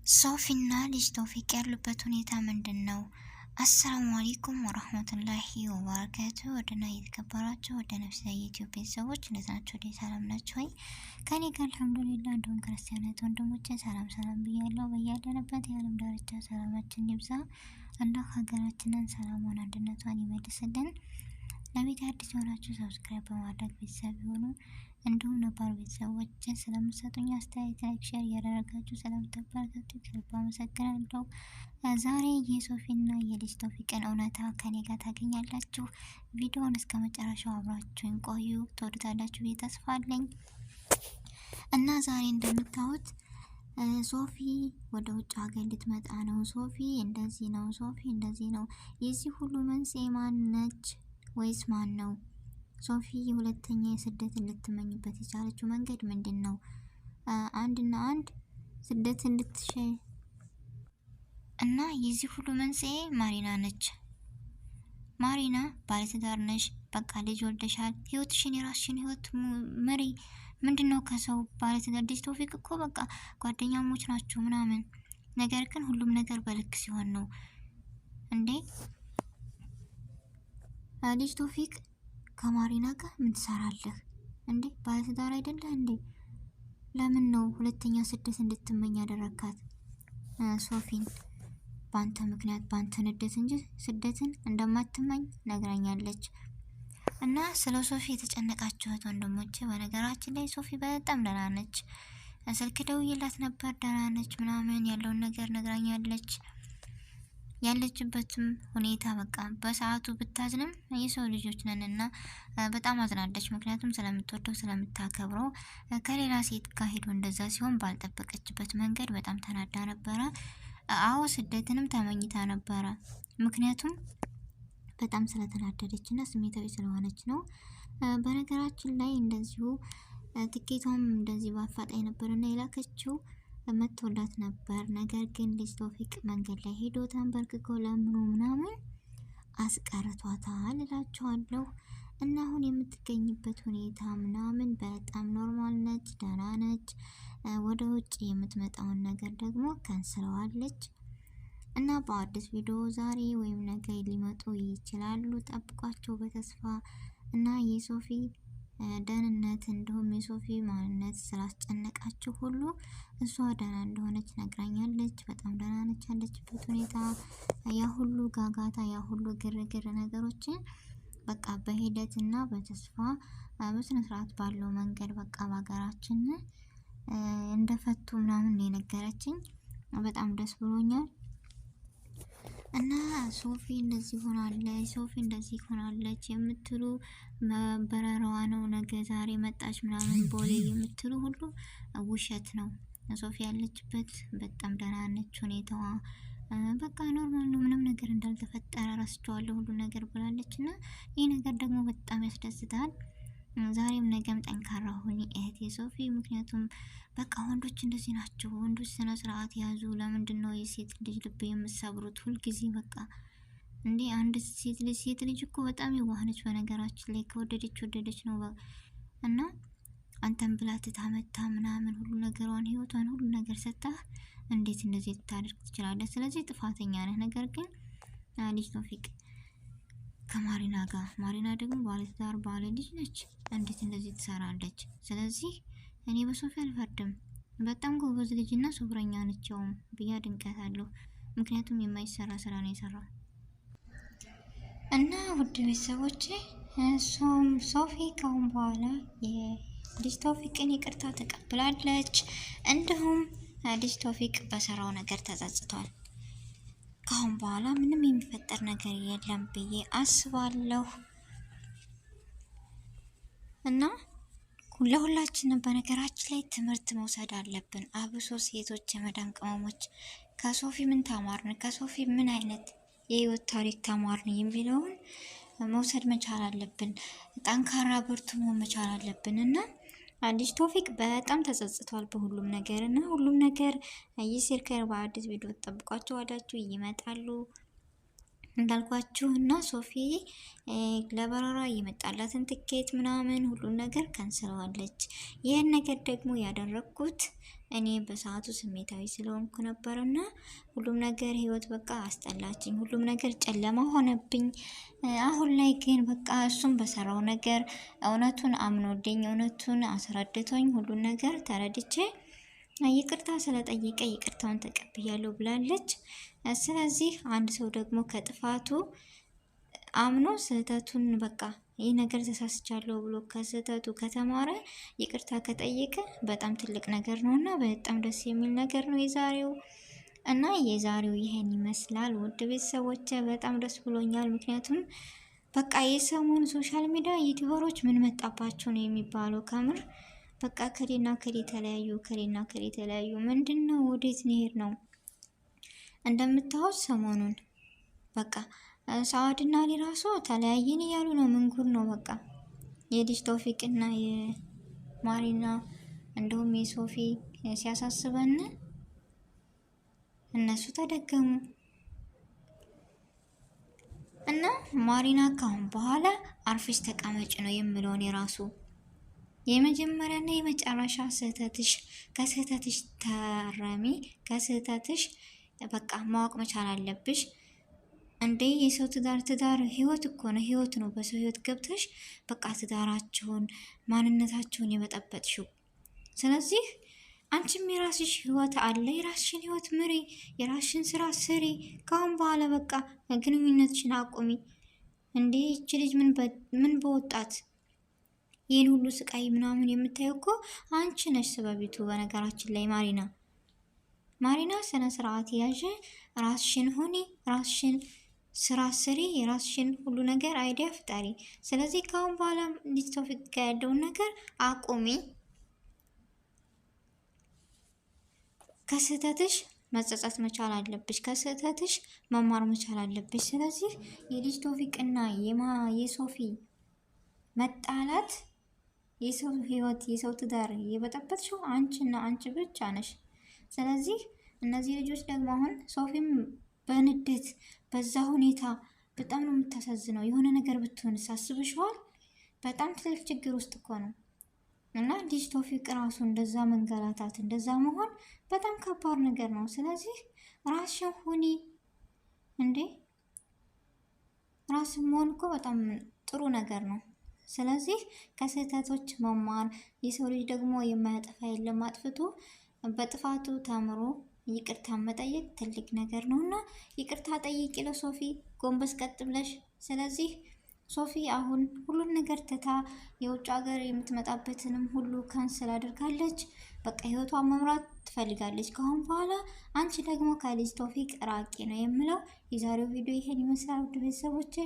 ሶፊና ልጅ ቶፊቅ ያሉበት ሁኔታ ምንድን ነው? አሰላሙ አለይኩም ወራህመቱላሂ ወበረካቱ። ወደና የተከበራችሁ ወደ ነፍስ የዩቲዩብ ቤተሰቦች እንዴት ናችሁ? ወደ ሰላም ናችሁ ወይ? ከኔ ጋር አልሐምዱሊላህ። እንዲሁም ክርስቲያናት ወንድሞቼ ሰላም ሰላም ብያለሁ። በያለንበት የዓለም ዳርቻ ሰላማችን ይብዛ። አላህ ሀገራችንን ሰላሟን አንድነቷን ይመልስልን። ለቤት አዲስ የሆናችሁ ሰብስክራይብ በማድረግ ቤተሰብ ይሁኑ። እንዲሁም ነባር ቤተሰቦችን ስለምሰጡኝ አስተያየት ላይክ፣ ሼር እያደረጋችሁ ስለምታበረታቱኝ ከልብ አመሰግናለሁ። ዛሬ የሶፊና የልጅ ቶፊቅን እውነታ ከኔ ጋር ታገኛላችሁ። ቪዲዮውን እስከ መጨረሻው አብራችሁን ቆዩ፣ ትወዱታላችሁ ብዬ ተስፋ አለኝ። እና ዛሬ እንደምታዩት ሶፊ ወደ ውጭ ሀገር ልትመጣ ነው። ሶፊ እንደዚህ ነው፣ ሶፊ እንደዚህ ነው። የዚህ ሁሉ መንስኤ ማን ነች ወይስ ማን ነው? ሶፊ ሁለተኛ የስደትን ልትመኝበት የቻለችው መንገድ ምንድን ነው? አንድና አንድ ስደትን ልትሸይ እና የዚህ ሁሉ መንስኤ ማሪና ነች። ማሪና ባለትዳር ነሽ፣ በቃ ልጅ ወልደሻል፣ ህይወትሽን የራስሽን ህይወት መሪ። ምንድን ነው ከሰው ባለትዳር ልጅ ቶፊቅ እኮ በቃ ጓደኛሞች ናቸው ምናምን፣ ነገር ግን ሁሉም ነገር በልክ ሲሆን ነው እንዴ። ልጅ ቶፊቅ ከማሪና ጋር ምን ትሰራለህ እንዴ? ባለትዳር አይደለህ እንዴ? ለምን ነው ሁለተኛ ስደት እንድትመኝ ያደረካት? ሶፊን በአንተ ምክንያት በአንተ ንደት እንጂ ስደትን እንደማትመኝ ነግራኛለች። እና ስለ ሶፊ የተጨነቃችሁት ወንድሞቼ፣ በነገራችን ላይ ሶፊ በጣም ደህና ነች። ስልክ ደውዬላት ነበር፣ ደህና ነች ምናምን ያለውን ነገር ነግራኛለች። ያለችበትም ሁኔታ በቃ በሰዓቱ ብታዝንም የሰው ልጆች ነን እና በጣም አዝናለች። ምክንያቱም ስለምትወደው ስለምታከብረው ከሌላ ሴት ጋር ሄዶ እንደዛ ሲሆን ባልጠበቀችበት መንገድ በጣም ተናዳ ነበረ። አዎ ስደትንም ተመኝታ ነበረ። ምክንያቱም በጣም ስለተናደደች እና ስሜታዊ ስለሆነች ነው። በነገራችን ላይ እንደዚሁ ትኬቷም እንደዚህ በአፋጣኝ ነበርና የላከችው መጥቶላት ነበር። ነገር ግን ልጅ ቶፊቅ መንገድ ላይ ሄዶ ተንበርክኮ ለምኖ ምናምን አስቀርቷታል እላችኋለሁ። እና አሁን የምትገኝበት ሁኔታ ምናምን በጣም ኖርማል ነች፣ ደህና ነች። ወደ ውጭ የምትመጣውን ነገር ደግሞ ከንስለዋለች። እና በአዲስ ቪዲዮ ዛሬ ወይም ነገ ሊመጡ ይችላሉ። ጠብቋቸው በተስፋ እና የሶፊ ደህንነት እንዲሁም የሶፊ ማንነት ስላስጨነቃችሁ ሁሉ እሷ ደህና እንደሆነች ነግራኛለች። በጣም ደህና ነች። ያለችበት ሁኔታ ያ ሁሉ ጋጋታ ያ ሁሉ ግርግር ነገሮችን በቃ በሂደት እና በተስፋ በስነ ስርዓት ባለው መንገድ በቃ በሀገራችን እንደፈቱ ምናምን የነገረችኝ በጣም ደስ ብሎኛል። እና ሶፊ እንደዚህ ሆናለች፣ ሶፊ እንደዚህ ሆናለች የምትሉ በረራዋ ነው ነገ ዛሬ መጣች ምናምን ቦሌ የምትሉ ሁሉ ውሸት ነው። ሶፊ ያለችበት በጣም ደህና ነች። ሁኔታዋ በቃ ኖርማል ነው። ምንም ነገር እንዳልተፈጠረ ረስቸዋለሁ ሁሉ ነገር ብላለች። እና ይህ ነገር ደግሞ በጣም ያስደስታል። ዛሬም ነገም ጠንካራ ሁኚ እህቴ ሶፊ። ምክንያቱም በቃ ወንዶች እንደዚህ ናቸው። ወንዶች ስነ ስርዓት ያዙ። ለምንድን ነው የሴት ልጅ ልብ የምትሰብሩት ሁልጊዜ? በቃ እንዴ አንድ ሴት ልጅ እኮ በጣም የዋህነች። በነገራችን ላይ ከወደደች ወደደች ነው። እና አንተን ብላ ትታመታ ምናምን ሁሉ ነገሯን ህይወቷን ሁሉ ነገር ሰጣህ። እንዴት እንደዚህ ልታደርግ ትችላለህ? ስለዚህ ጥፋተኛ ነህ። ነገር ግን ልጅ ቶፊቅ ከማሪና ጋር፣ ማሪና ደግሞ ባለትዳር ባለ ልጅ ነች። እንዴት እንደዚህ ትሰራለች? ስለዚህ እኔ በሶፊ አልፈርድም። በጣም ጎበዝ ልጅና ሶብረኛ ነችውም ብያ ድንቀታለሁ። ምክንያቱም የማይሰራ ስራ ነው የሰራው። እና ውድ ቤተሰቦቼ ሶፊ ካሁን በኋላ የልጅ ቶፊቅን ይቅርታ ተቀብላለች። እንዲሁም ልጅ ቶፊቅ በሰራው ነገር ተጸጽቷል። ካሁን በኋላ ምንም የሚፈጠር ነገር የለም ብዬ አስባለሁ። እና ለሁላችንም በነገራችን ላይ ትምህርት መውሰድ አለብን። አብሶ ሴቶች፣ የመዳም ቅመሞች ከሶፊ ምን ተማርን፣ ከሶፊ ምን አይነት የህይወት ታሪክ ተማርን የሚለውን መውሰድ መቻል አለብን። ጠንካራ ብርቱ መሆን መቻል አለብን። እና ልጅ ቶፊቅ በጣም ተጸጽቷል በሁሉም ነገር እና ሁሉም ነገር ይስርከር። በአዲስ ቪዲዮ ተጠብቋቸው ዋዳችሁ ይመጣሉ። እንዳልኳችሁ እና ሶፊ ለበረራ የመጣላትን ትኬት ምናምን ሁሉን ነገር ከንስለዋለች። ይህን ነገር ደግሞ ያደረግኩት እኔ በሰዓቱ ስሜታዊ ስለሆንኩ ነበርና ሁሉም ነገር ህይወት በቃ አስጠላችኝ። ሁሉም ነገር ጨለማ ሆነብኝ። አሁን ላይ ግን በቃ እሱም በሰራው ነገር እውነቱን አምኖልኝ እውነቱን አስረድቶኝ ሁሉን ነገር ተረድቼ ይቅርታ ስለጠየቀ ይቅርታውን ተቀብያለሁ ብላለች። ስለዚህ አንድ ሰው ደግሞ ከጥፋቱ አምኖ ስህተቱን በቃ ይህ ነገር ተሳስቻለሁ ብሎ ከስህተቱ ከተማረ ይቅርታ ከጠየቀ በጣም ትልቅ ነገር ነው እና በጣም ደስ የሚል ነገር ነው የዛሬው ይሄን ይመስላል። ውድ ቤተሰቦች በጣም ደስ ብሎኛል። ምክንያቱም በቃ የሰሞኑ ሶሻል ሚዲያ ዩቲዩበሮች ምን መጣባቸው ነው የሚባለው። ከምር በቃ ከሌና ከሌ ተለያዩ፣ ከሌና ከሌ ተለያዩ። ምንድን ነው? ወዴት ነሄድ ነው? እንደምታዩት ሰሞኑን በቃ ሰዓድና አሊ ራሱ ተለያየን እያሉ ነው። ምንጉር ነው በቃ የልጅ ቶፊቅ እና የማሪና እንዲሁም የሶፊ ሲያሳስበን እነሱ ተደገሙ እና ማሪና ካሁን በኋላ አርፈሽ ተቀመጭ ነው የምለውን የራሱ የመጀመሪያና የመጨረሻ ስህተትሽ፣ ከስህተትሽ ተረሚ፣ ከስህተትሽ በቃ ማወቅ መቻል አለብሽ። እንዴ የሰው ትዳር ህይወት እኮ ነው፣ ህይወት ነው። በሰው ህይወት ገብተሽ በቃ ትዳራቸውን ማንነታቸውን የበጠበጥሽው። ስለዚህ አንቺም የራስሽ ህይወት አለ፣ የራስሽን ህይወት ምሪ፣ የራስሽን ስራ ስሪ። ካሁን በኋላ በቃ ግንኙነትሽን አቁሚ። እንዴ ይቺ ልጅ ምን በወጣት ይህን ሁሉ ስቃይ ምናምን የምታየው እኮ አንቺ ነሽ ሰበቢቱ። በነገራችን ላይ ማሪና ስነ ስርዓት ያዥ፣ ራስሽን ሆኒ፣ ራስሽን ስራ ስሪ፣ የራስሽን ሁሉ ነገር አይዲያ ፍጠሪ። ስለዚህ ካሁን በኋላ ልጅ ቶፊቅ ጋር ያለውን ነገር አቁሚ። ከስህተትሽ መጸጸት መቻል አለብሽ፣ ከስህተትሽ መማር መቻል አለብሽ። ስለዚህ የልጅ ቶፊቅና የሶፊ መጣላት የሰው ህይወት የሰው ትዳር የበጠበጥሽው አንቺና አንቺ ብቻ ነሽ። ስለዚህ እነዚህ ልጆች ደግሞ አሁን ሶፊም በንዴት በዛ ሁኔታ በጣም ነው የምታሳዝነው። የሆነ ነገር ብትሆን ሳስብሽዋል። በጣም ትልቅ ችግር ውስጥ እኮ ነው እና ልጅ ቶፊቅ ራሱ እንደዛ መንገላታት እንደዛ መሆን በጣም ከባድ ነገር ነው። ስለዚህ ራስሽን ሁኒ። እንዴ ራስን መሆን እኮ በጣም ጥሩ ነገር ነው። ስለዚህ ከስህተቶች መማር፣ የሰው ልጅ ደግሞ የማያጠፋ የለም። አጥፍቶ በጥፋቱ ተምሮ ይቅርታ መጠየቅ ትልቅ ነገር ነው እና ይቅርታ ጠይቂ ለሶፊ ጎንበስ ቀጥ ብለሽ። ስለዚህ ሶፊ አሁን ሁሉን ነገር ትታ የውጭ ሀገር የምትመጣበትንም ሁሉ ካንስል አድርጋለች። በቃ ህይወቷን መምራት ትፈልጋለች ከአሁን በኋላ። አንቺ ደግሞ ከልጅ ቶፊቅ ራቂ ነው የምለው። የዛሬው ቪዲዮ ይሄን ይመስላል ውድ ቤተሰቦቼ።